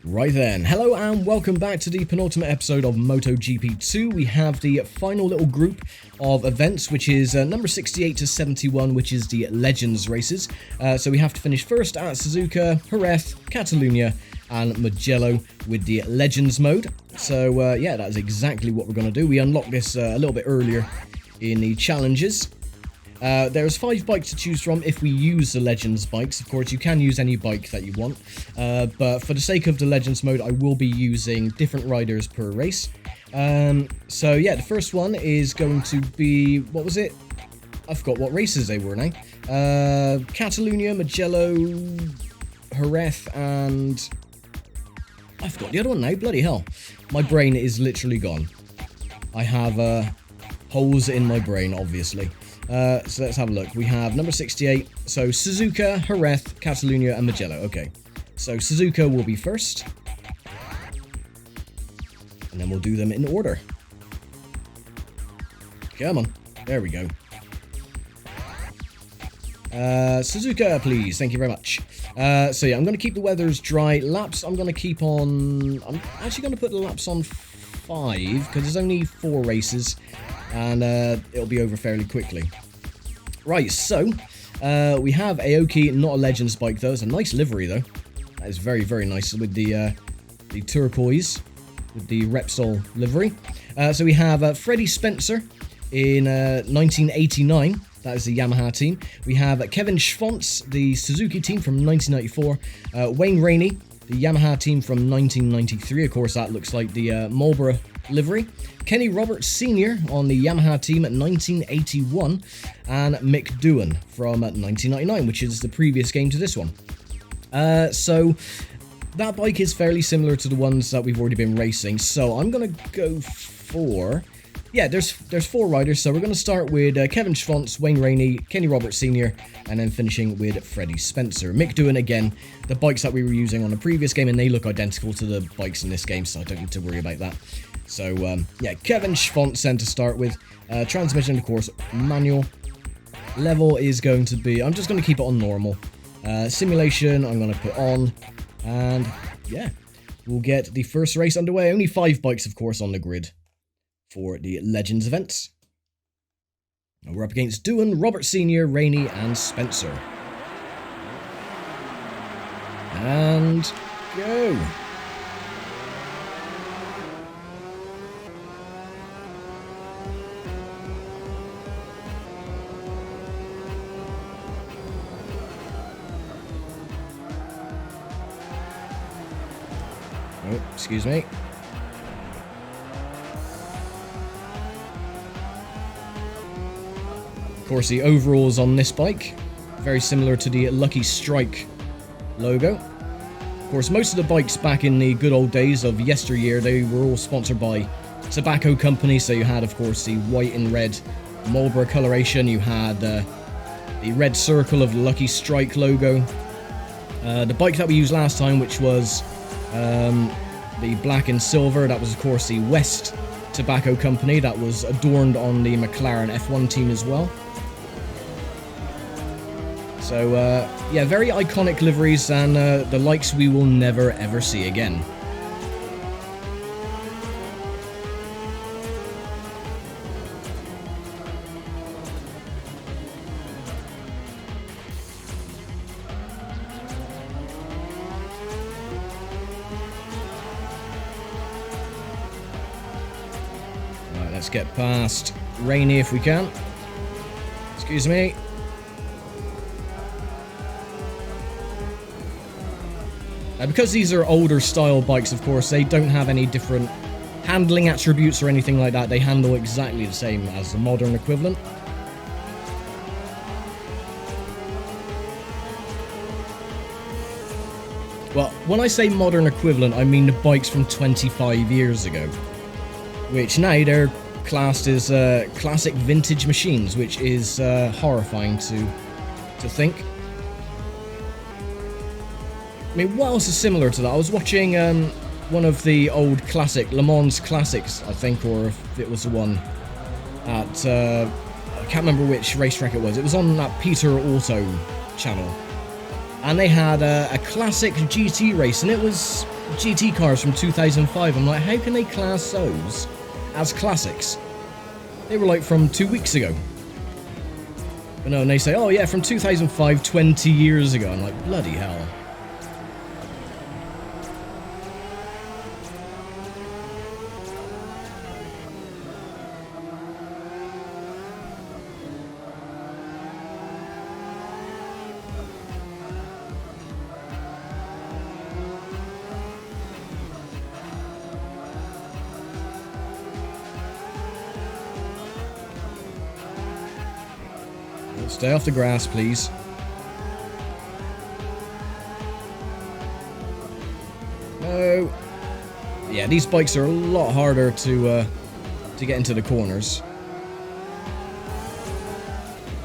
Right then, hello and welcome back to the penultimate episode of MotoGP 2. We have the final little group of events, which is number 68 to 71, which is the Legends races. So we have to finish first at Suzuka, Jerez, Catalunya, and Mugello with the Legends mode. So yeah, that is exactly what we're going to do. We unlocked this a little bit earlier in the challenges. There's 5 bikes to choose from if we use the Legends bikes. Of course, you can use any bike that you want, but for the sake of the Legends mode, I will be using different riders per race. So yeah, the first one is going to be, what was it? I forgot what races they were now. Catalunya, Mugello, Jerez, and I forgot the other one now, bloody hell. My brain is literally gone. I have holes in my brain, obviously. So let's have a look. We have number 68, so Suzuka, Jerez, Catalunya, and Mugello. Okay, so Suzuka will be first, and then we'll do them in order. Come on, there we go. Suzuka, please. Thank you very much. So yeah, I'm going to keep the weathers dry. Laps, I'm going to keep on... I'm actually going to put the laps on 5, because there's only 4 races, and it'll be over fairly quickly. Right, so we have Aoki, not a Legends bike though. It's a nice livery though. That is very, very nice with the turquoise, with the Repsol livery. So we have Freddie Spencer in 1989. That is the Yamaha team. We have Kevin Schwantz, the Suzuki team from 1994. Wayne Rainey, the Yamaha team from 1993. Of course, that looks like the Marlboro livery. Kenny Roberts Sr. on the Yamaha team at 1981. And Mick Doohan from 1999, which is the previous game to this one. So that bike is fairly similar to the ones that we've already been racing. So I'm going to go for... Yeah, there's 4 riders, so we're going to start with Kevin Schwantz, Wayne Rainey, Kenny Roberts Sr., and then finishing with Freddie Spencer. Mick Doohan, again, the bikes that we were using on the previous game, and they look identical to the bikes in this game, so I don't need to worry about that. So, yeah, Kevin Schwantz then to start with. Transmission, of course, manual. Level is going to be... I'm just going to keep it on normal. Simulation, I'm going to put on. And, yeah, we'll get the first race underway. Only 5 bikes, of course, on the grid for the Legends events. And we're up against Doohan, Robert Sr., Rainey, and Spencer. And go! Oh, excuse me. Of course, the overalls on this bike, very similar to the Lucky Strike logo. Of course, most of the bikes back in the good old days of yesteryear, they were all sponsored by tobacco companies. So you had, of course, the white and red Marlboro coloration. You had the red circle of the Lucky Strike logo. The bike that we used last time, which was the black and silver, that was, of course, the West Tobacco Company. That was adorned on the McLaren F1 team as well. So, yeah, very iconic liveries, and the likes we will never ever see again. Right, let's get past Rainey if we can. Excuse me. Because these are older style bikes, of course, they don't have any different handling attributes or anything like that. They handle exactly the same as the modern equivalent. Well, when I say modern equivalent, I mean the bikes from 25 years ago, which now they're classed as classic vintage machines, which is horrifying to think. I mean, what else is similar to that? I was watching one of the old classic, Le Mans Classics, I think, or if it was the one at, I can't remember which racetrack it was. It was on that Peter Auto channel. And they had a classic GT race, and it was GT cars from 2005. I'm like, how can they class those as classics? They were like from 2 weeks ago. But no, and they say, oh yeah, from 2005, 20 years ago. I'm like, bloody hell. Stay off the grass, please. No. Yeah, these bikes are a lot harder to get into the corners.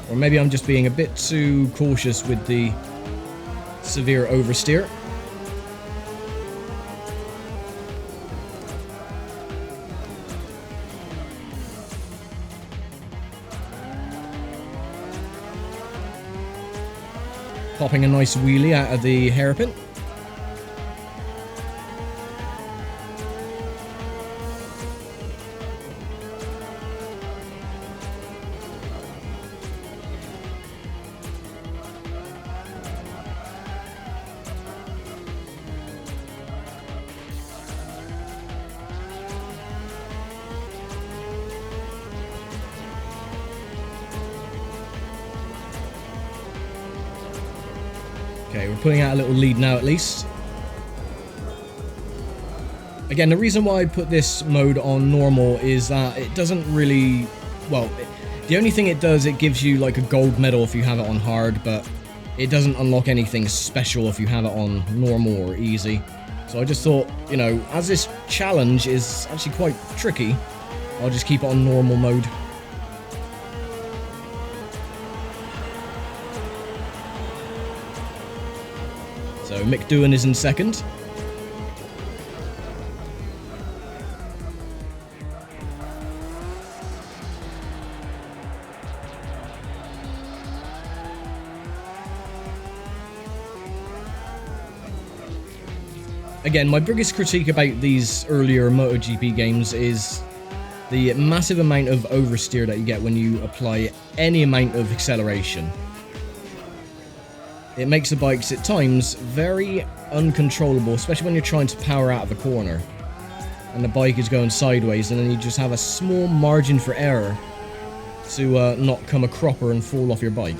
Or maybe I'm just being a bit too cautious with the severe oversteer. Popping a nice wheelie out of the hairpin. Okay, we're putting out a little lead now at least. Again, the reason why I put this mode on normal is that it doesn't really... Well, the only thing it does, it gives you like a gold medal if you have it on hard, but it doesn't unlock anything special if you have it on normal or easy. So I just thought, you know, as this challenge is actually quite tricky, I'll just keep it on normal mode. So Mick Doohan is in second. Again, my biggest critique about these earlier MotoGP games is the massive amount of oversteer that you get when you apply any amount of acceleration. It makes the bikes, at times, very uncontrollable, especially when you're trying to power out of a corner. And the bike is going sideways, and then you just have a small margin for error to not come a cropper and fall off your bike.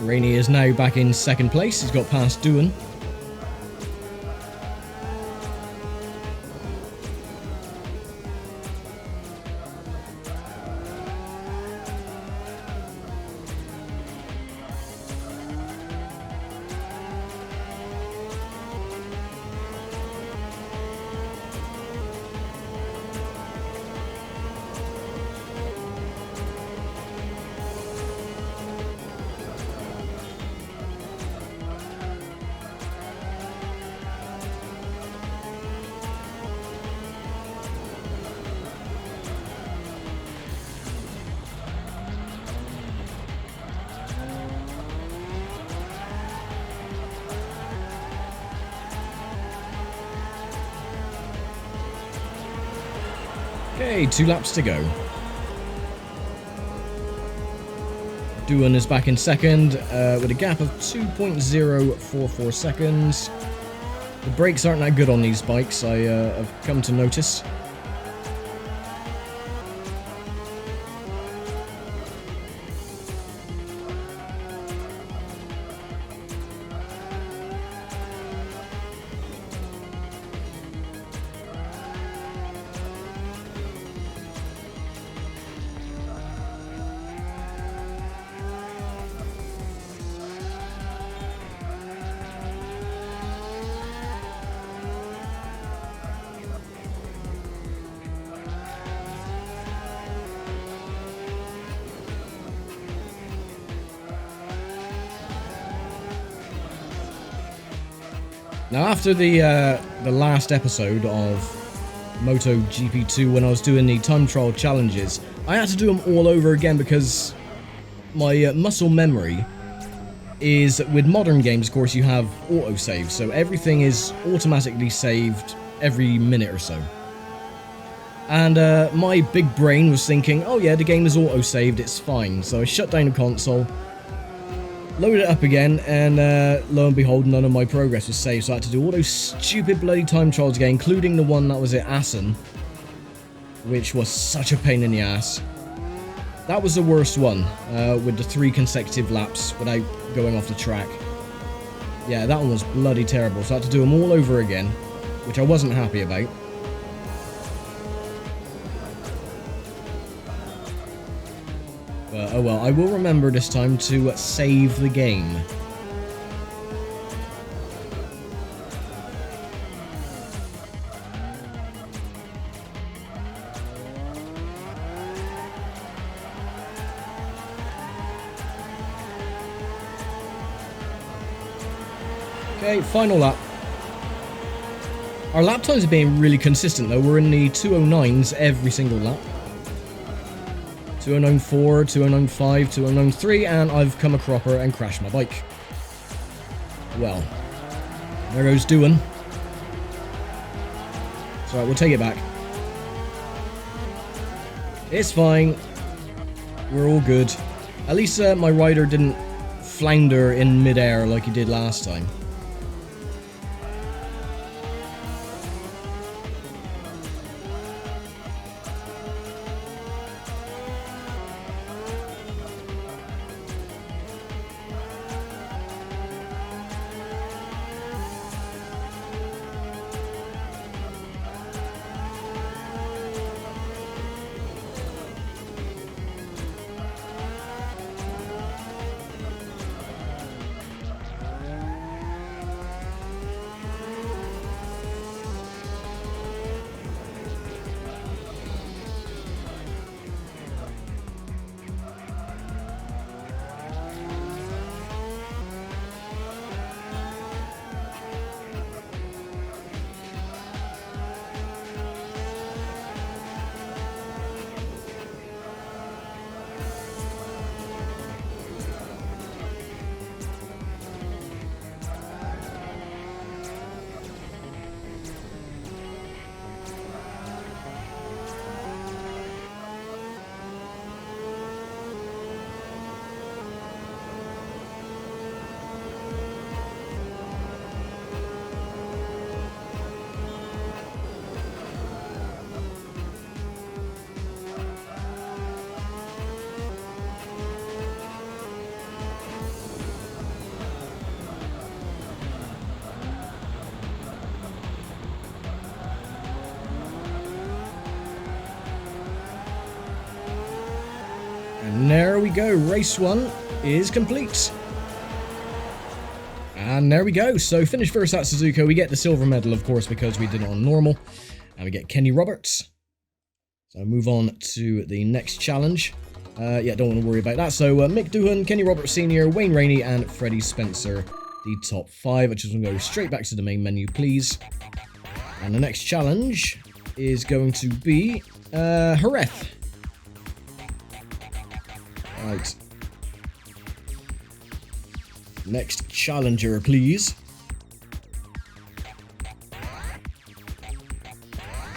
Rainey is now back in second place. He's got past Doohan. Okay, 2 laps to go. Doohan is back in second with a gap of 2.044 seconds. The brakes aren't that good on these bikes, I've come to notice. Now, after the last episode of MotoGP 2, when I was doing the time trial challenges, I had to do them all over again because my muscle memory is, with modern games, of course, you have autosave, so everything is automatically saved every minute or so. And my big brain was thinking, oh yeah, the game is auto-saved, it's fine. So I shut down the console, loaded it up again, and lo and behold, none of my progress was saved. So I had to do all those stupid bloody time trials again, including the one that was at Assen, which was such a pain in the ass. That was the worst one, with the 3 consecutive laps without going off the track. Yeah, that one was bloody terrible, so I had to do them all over again, which I wasn't happy about. But, oh well, I will remember this time to save the game. Okay, final lap. Our lap times are being really consistent though. We're in the 209s every single lap. 2094, 2095, 2093, and I've come a cropper and crashed my bike. Well, there goes doing. It's alright, we'll take it back. It's fine. We're all good. At least my rider didn't flounder in midair like he did last time. And there we go, race 1 is complete. And there we go, so finished first at Suzuka. We get the silver medal, of course, because we did it on normal. And we get Kenny Roberts. So move on to the next challenge. Yeah, don't want to worry about that. So Mick Doohan, Kenny Roberts Sr., Wayne Rainey, and Freddie Spencer, the top 5. I just want to go straight back to the main menu, please. And the next challenge is going to be Jerez. Right. Next challenger, please.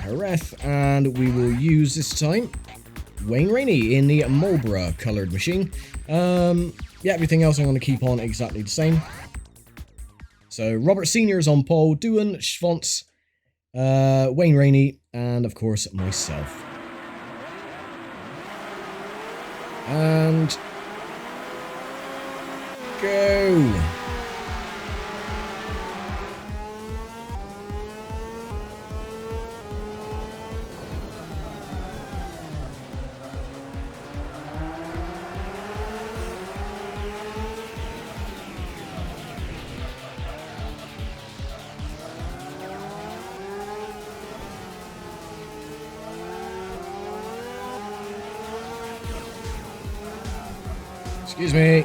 Jerez, and we will use this time Wayne Rainey in the Marlboro coloured machine. Yeah, everything else I'm going to keep on exactly the same. So Robert Sr. is on pole, Doohan, Schwantz, Wayne Rainey, and of course myself. And go. Excuse me.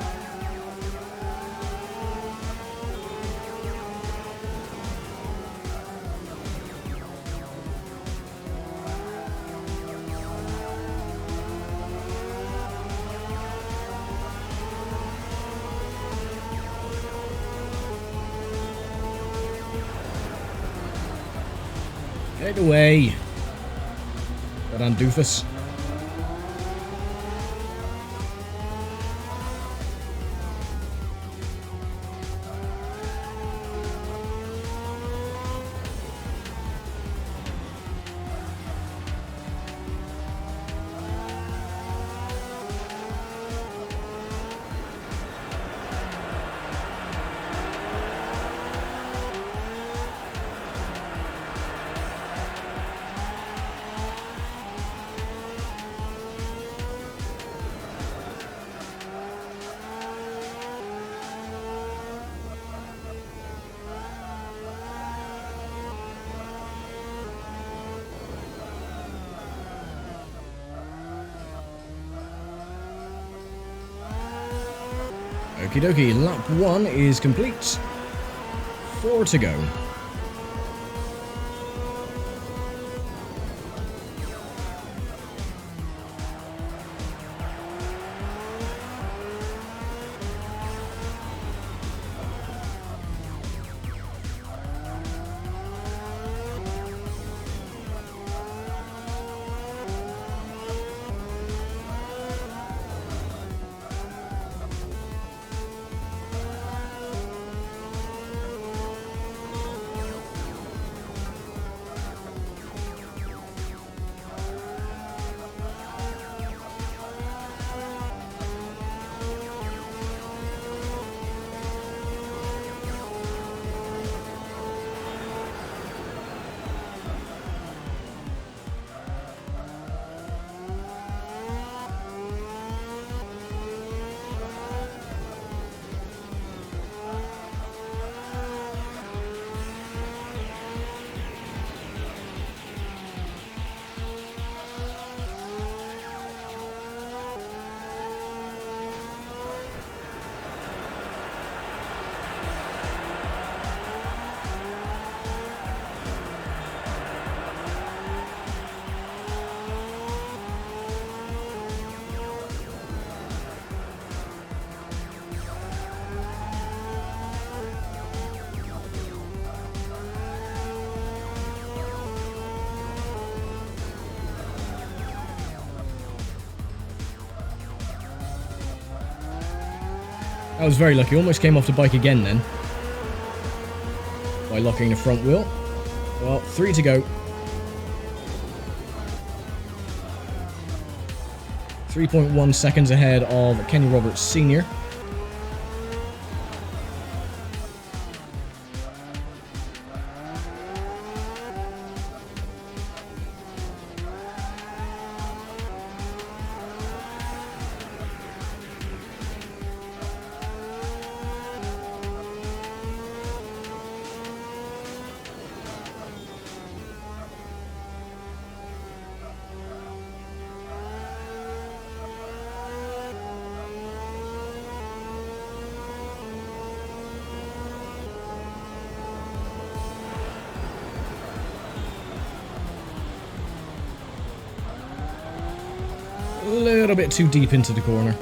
Get away. That doofus. Okie dokie, lap 1 is complete. 4 to go. I was very lucky. Almost came off the bike again then. By locking the front wheel. Well, 3 to go. 3.1 seconds ahead of Kenny Roberts Sr. A little bit too deep into the corner.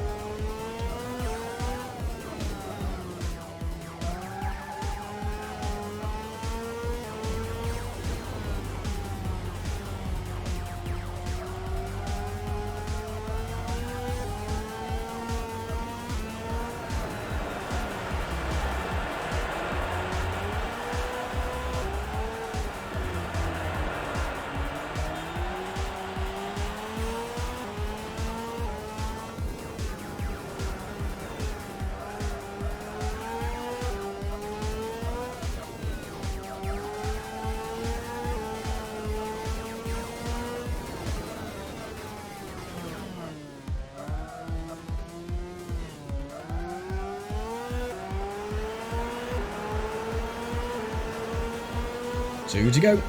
Two to go.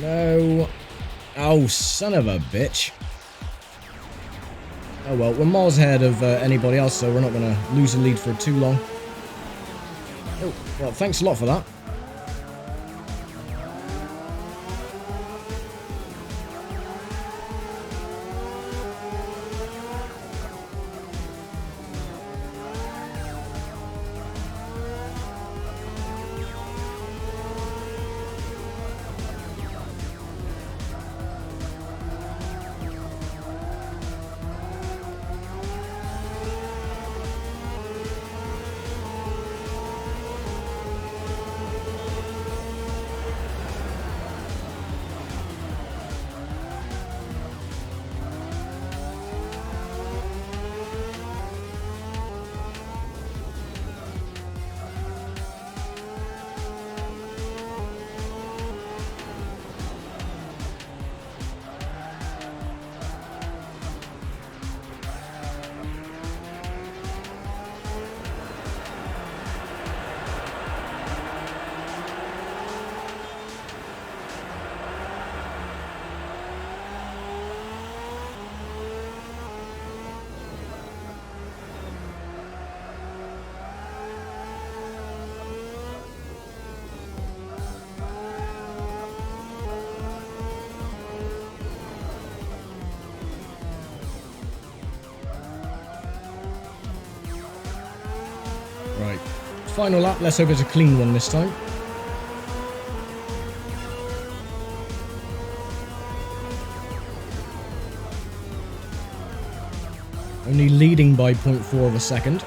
No. Oh, son of a bitch. Oh well, we're miles ahead of anybody else, so we're not going to lose the lead for too long. Oh, well, thanks a lot for that. Right. Final lap. Let's hope it's a clean one this time. Only leading by 0.4 of a second.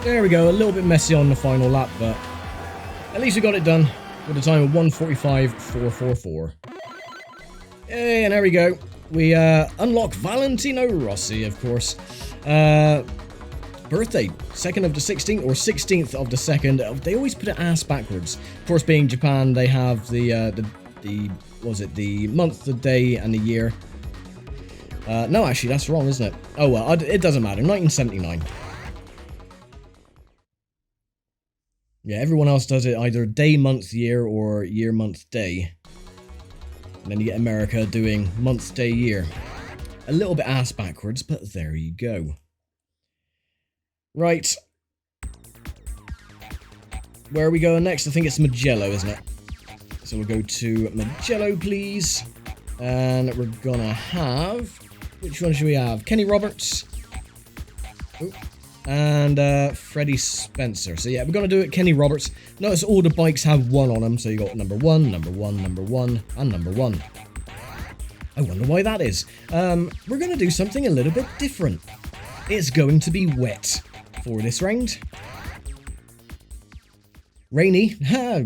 There we go, a little bit messy on the final lap, but at least we got it done with a time of 1:45.444. Hey, and there we go. We unlock Valentino Rossi, of course. Birthday, 2nd of the 16th, or 16th of the 2nd. They always put it ass backwards. Of course, being Japan, they have the what was it, the month, the day, and the year. No, actually, that's wrong, isn't it? Oh, well, it doesn't matter. 1979. Yeah, everyone else does it either day, month, year, or year, month, day. And then you get America doing month, day, year. A little bit ass backwards, but there you go. Right. Where are we going next? I think it's Mugello, isn't it? So we'll go to Mugello, please. And we're gonna have... Which one should we have? Kenny Roberts. Ooh. And Freddie Spencer. So yeah, we're gonna do it Kenny Roberts. Notice all the bikes have 1 on them, so you got number 1, number 1, number 1, and number 1. I wonder why that is. We're gonna do something a little bit different. It's going to be wet for this round. Rainey,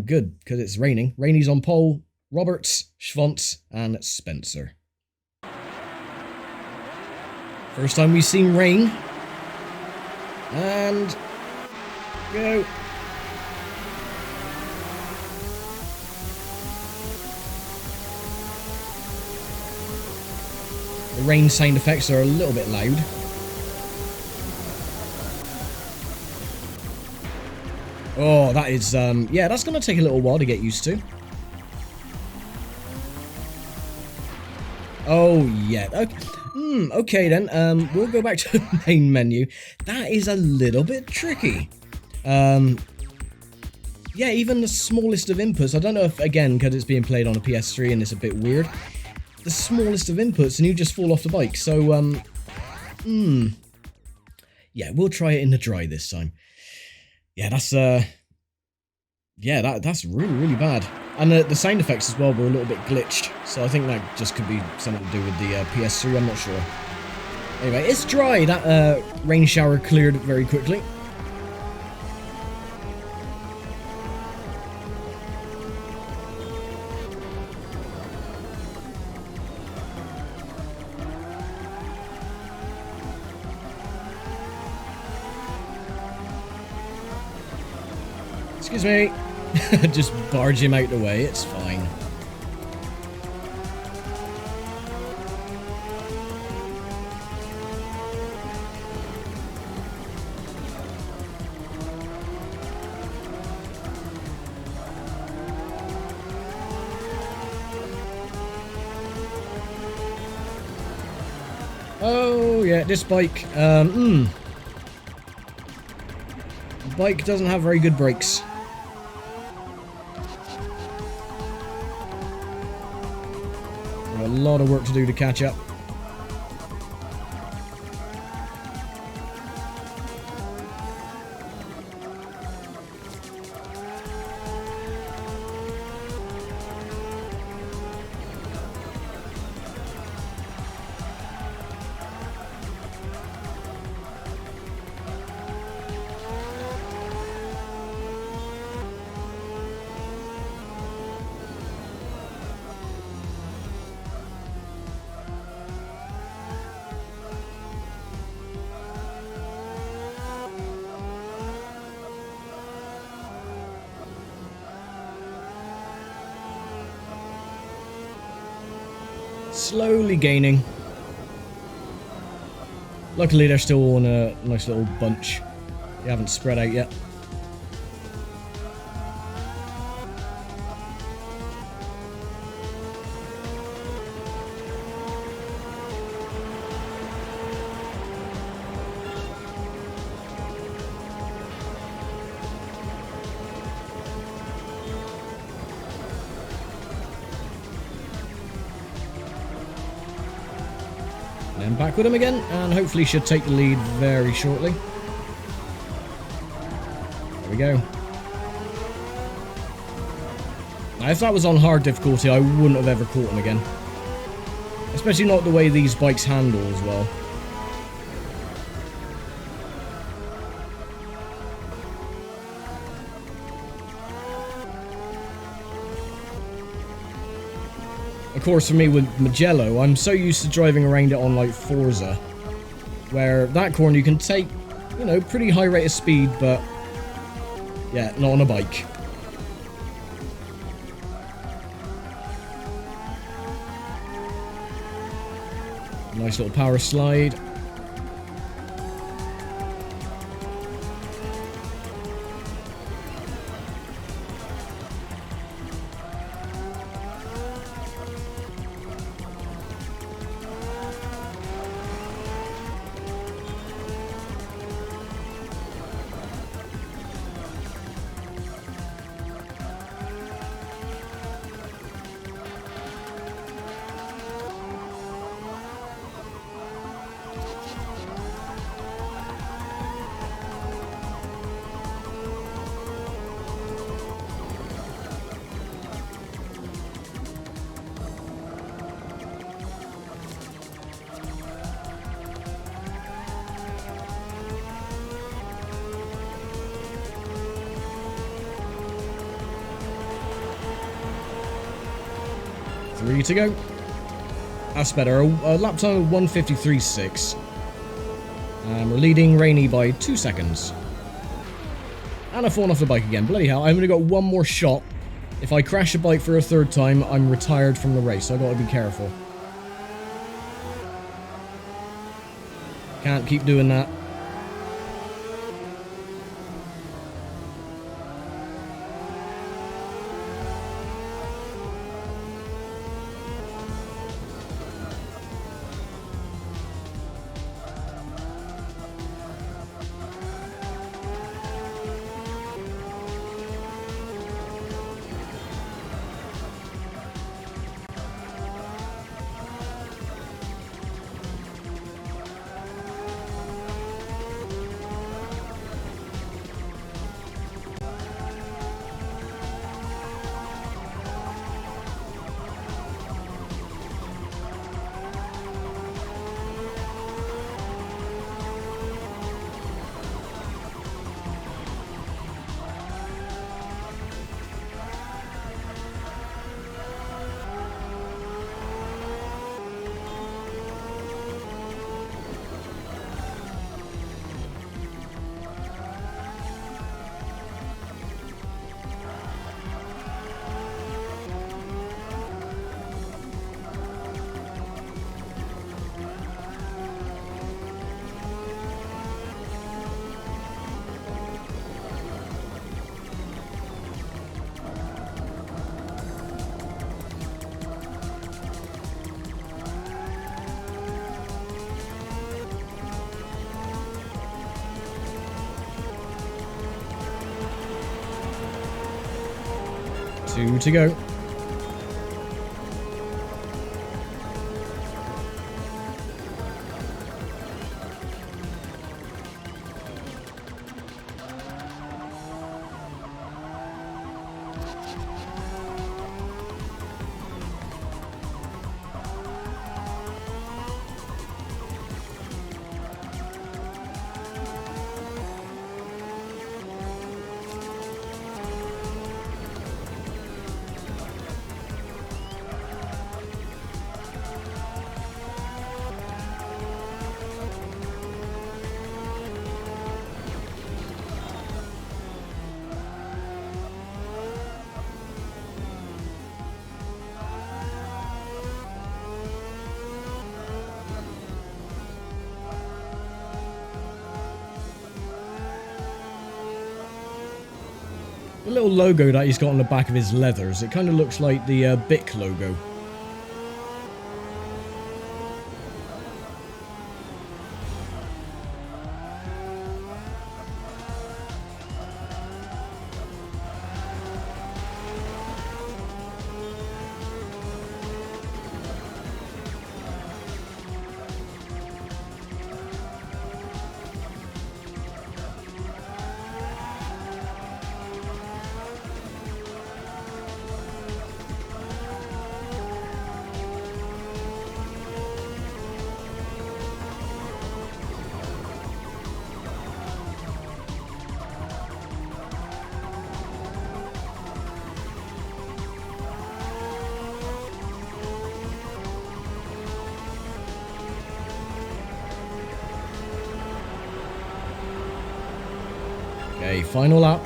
good, because it's raining. Rainey's on pole, Roberts, Schwantz, and Spencer. First time we've seen rain. And go. The rain sound effects are a little bit loud. Oh, that is, yeah, that's going to take a little while to get used to. Oh, yeah. Okay. Okay then, we'll go back to the main menu. That is a little bit tricky. Yeah, even the smallest of inputs, I don't know if, again, because it's being played on a PS3 and it's a bit weird, the smallest of inputs and you just fall off the bike, so, yeah, we'll try it in the dry this time. Yeah, that's, yeah, that's really, really bad. And the sound effects as well were a little bit glitched, so I think that just could be something to do with the PS3, I'm not sure. Anyway, it's dry. That rain shower cleared very quickly. Excuse me. Just barge him out the way, it's fine. Oh, yeah, this bike. Bike doesn't have very good brakes. A lot of work to do to catch up. Slowly gaining. Luckily they're still all in a nice little bunch. They haven't spread out yet. And back with him again, and hopefully should take the lead very shortly. There we go. Now, if that was on hard difficulty, I wouldn't have ever caught him again. Especially not the way these bikes handle as well. Of course, for me with Mugello, I'm so used to driving around it on like Forza, where that corner you can take, you know, pretty high rate of speed, but yeah, not on a bike. Nice little power slide. Three to go. That's better. A lap time of 1:53.6. And we're leading Rainey by 2 seconds. And I've fallen off the bike again. Bloody hell, I've only got one more shot. If I crash a bike for a third time, I'm retired from the race. So I've got to be careful. Can't keep doing that. 2 to go. The little logo that he's got on the back of his leathers, it kind of looks like the Bic logo. Okay, final lap.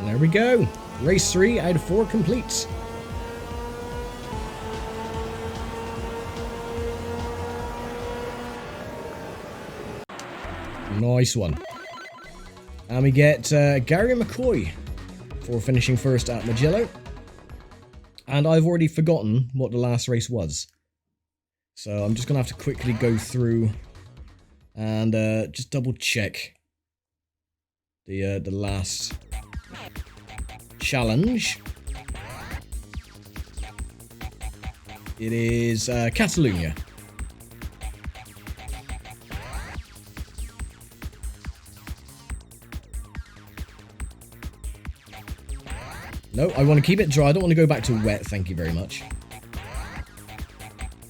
And there we go. Race 3 out of 4 complete. Nice one. And we get Gary McCoy for finishing first at Mugello. And I've already forgotten what the last race was. So I'm just going to have to quickly go through and just double check the last challenge. It is Catalunya. No, I want to keep it dry. I don't want to go back to wet. Thank you very much.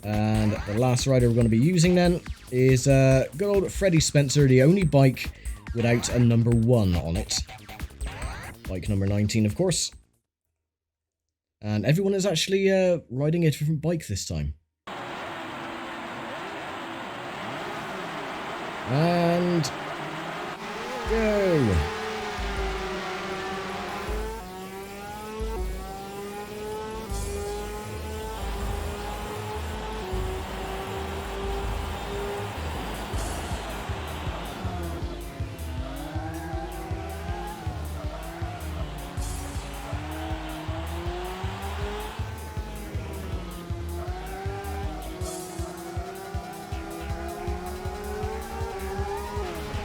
And the last rider we're going to be using then is good old Freddie Spencer, the only bike without a number 1 on it. Bike number 19, of course. And everyone is actually riding a different bike this time. And go.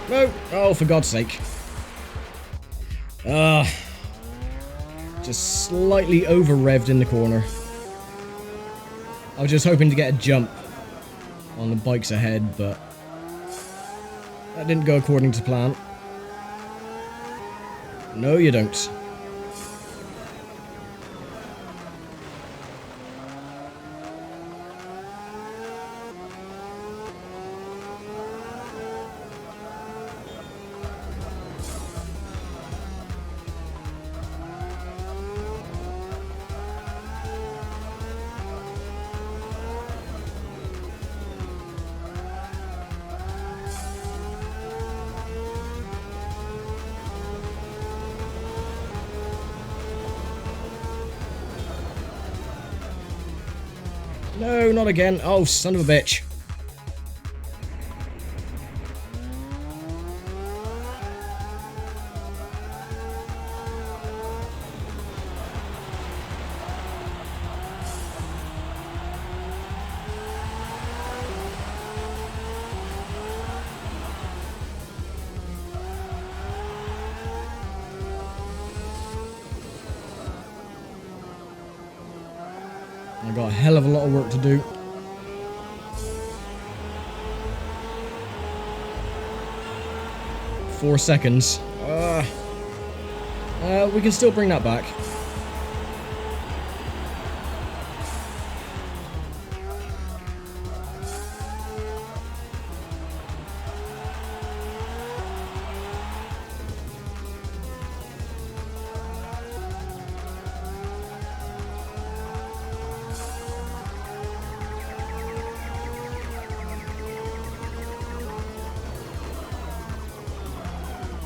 No! Oh, for God's sake. Just slightly over-revved in the corner. I was just hoping to get a jump on the bikes ahead, but that didn't go according to plan. No, you don't. No, not again. Oh, son of a bitch. I got a hell of a lot of work to do. Four seconds. We can still bring that back.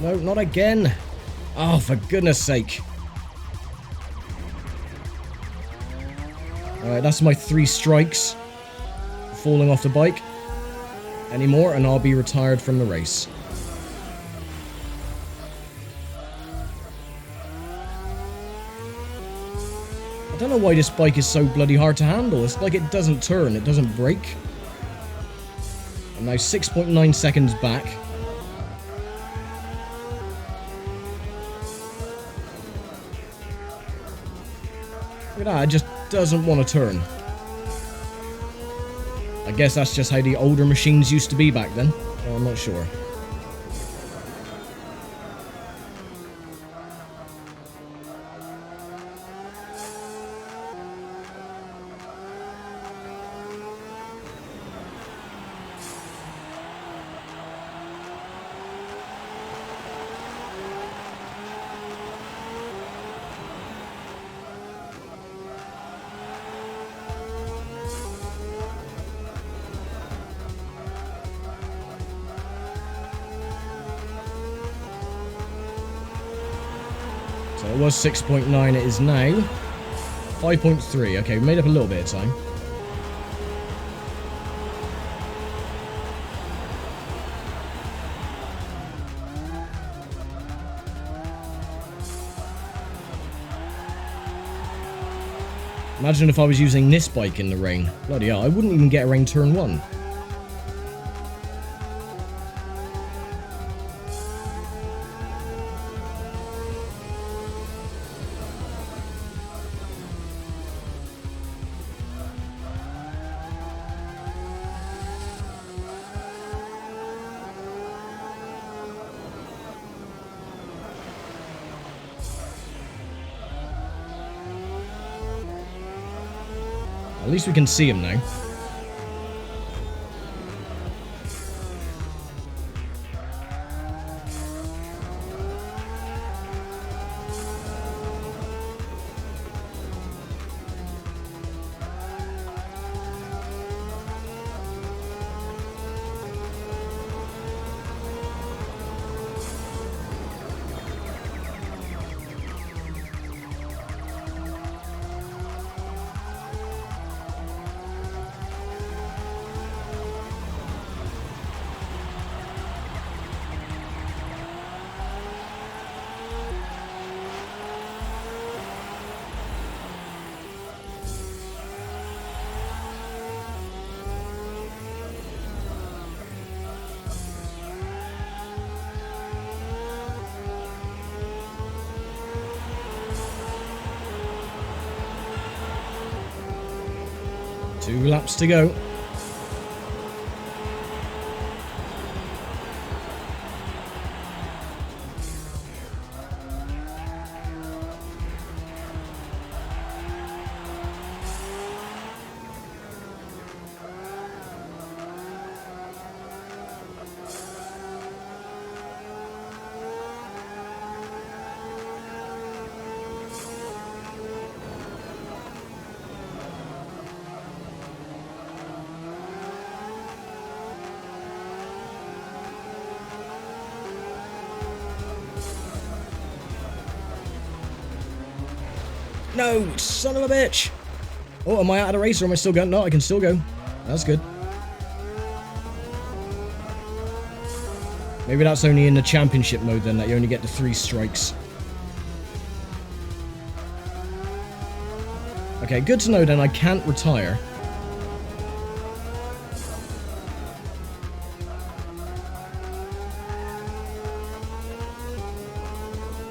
No, not again. Oh, for goodness sake. Alright, that's my 3 strikes. Falling off the bike. Any more and I'll be retired from the race. I don't know why this bike is so bloody hard to handle. It's like it doesn't turn, it doesn't brake. I'm now 6.9 seconds back. Look at that, it just doesn't want to turn. I guess that's just how the older machines used to be back then. Well, I'm not sure. So it was 6.9, it is now 5.3. Okay, we made up a little bit of time. Imagine if I was using this bike in the rain. Bloody hell, I wouldn't even get around turn 1. At least we can see him now. 2 laps to go. No, son of a bitch! Oh, am I out of the race or am I still going? No, I can still go. That's good. Maybe that's only in the championship mode then, that you only get the 3 strikes. Okay, good to know then I can't retire.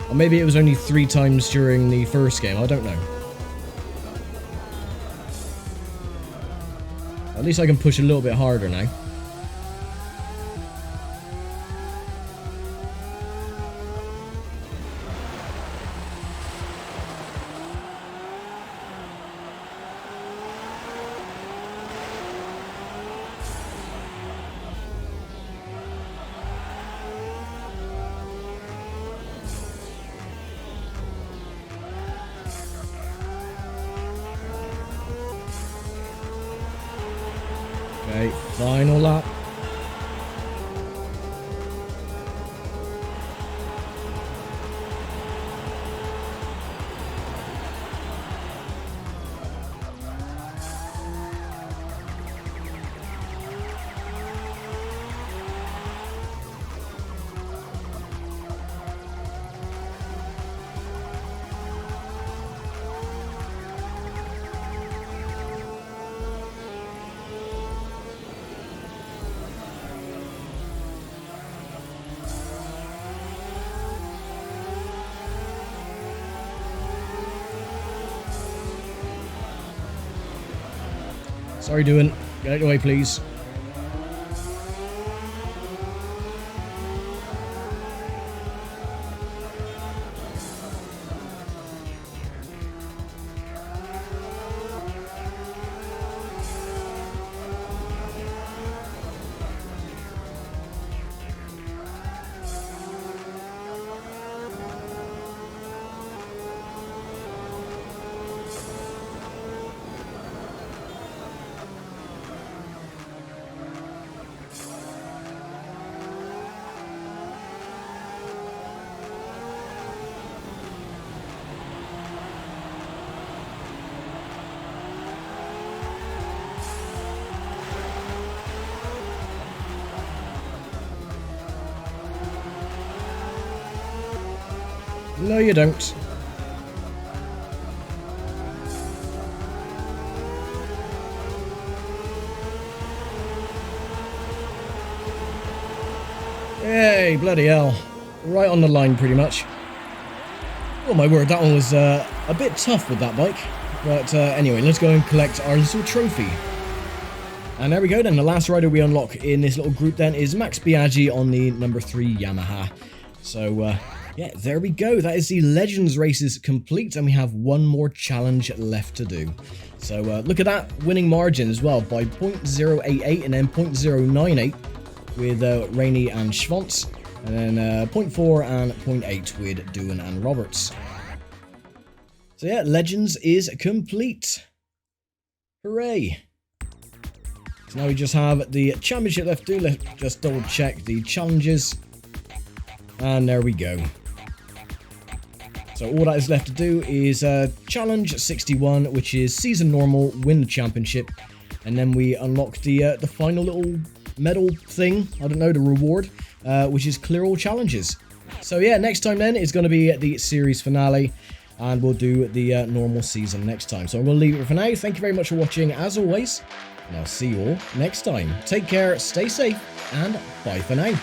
Or maybe it was only 3 times during the first game, I don't know. At least I can push a little bit harder now. Okay, final lap. Sorry, doing. Get out of the way, please. No, you don't. Hey, bloody hell. Right on the line, pretty much. Oh my word, that one was a bit tough with that bike. But anyway, let's go and collect our little trophy. And there we go then, the last rider we unlock in this little group then is Max Biaggi on the number 3 Yamaha. So, yeah, there we go. That is the Legends races complete, and we have one more challenge left to do. So, look at that winning margin as well, by 0.088 and then 0.098 with Rainey and Schwantz, and then 0.4 and 0.8 with Doohan and Roberts. So yeah, Legends is complete. Hooray! So now we just have the championship left to do. Let's just double check the challenges. And there we go. So all that is left to do is challenge 61, which is season normal, win the championship, and then we unlock the final little medal thing, I don't know, the reward, which is clear all challenges. So yeah, next time then is going to be the series finale, and we'll do the normal season next time. So I'm going to leave it for now. Thank you very much for watching, as always, and I'll see you all next time. Take care, stay safe, and bye for now.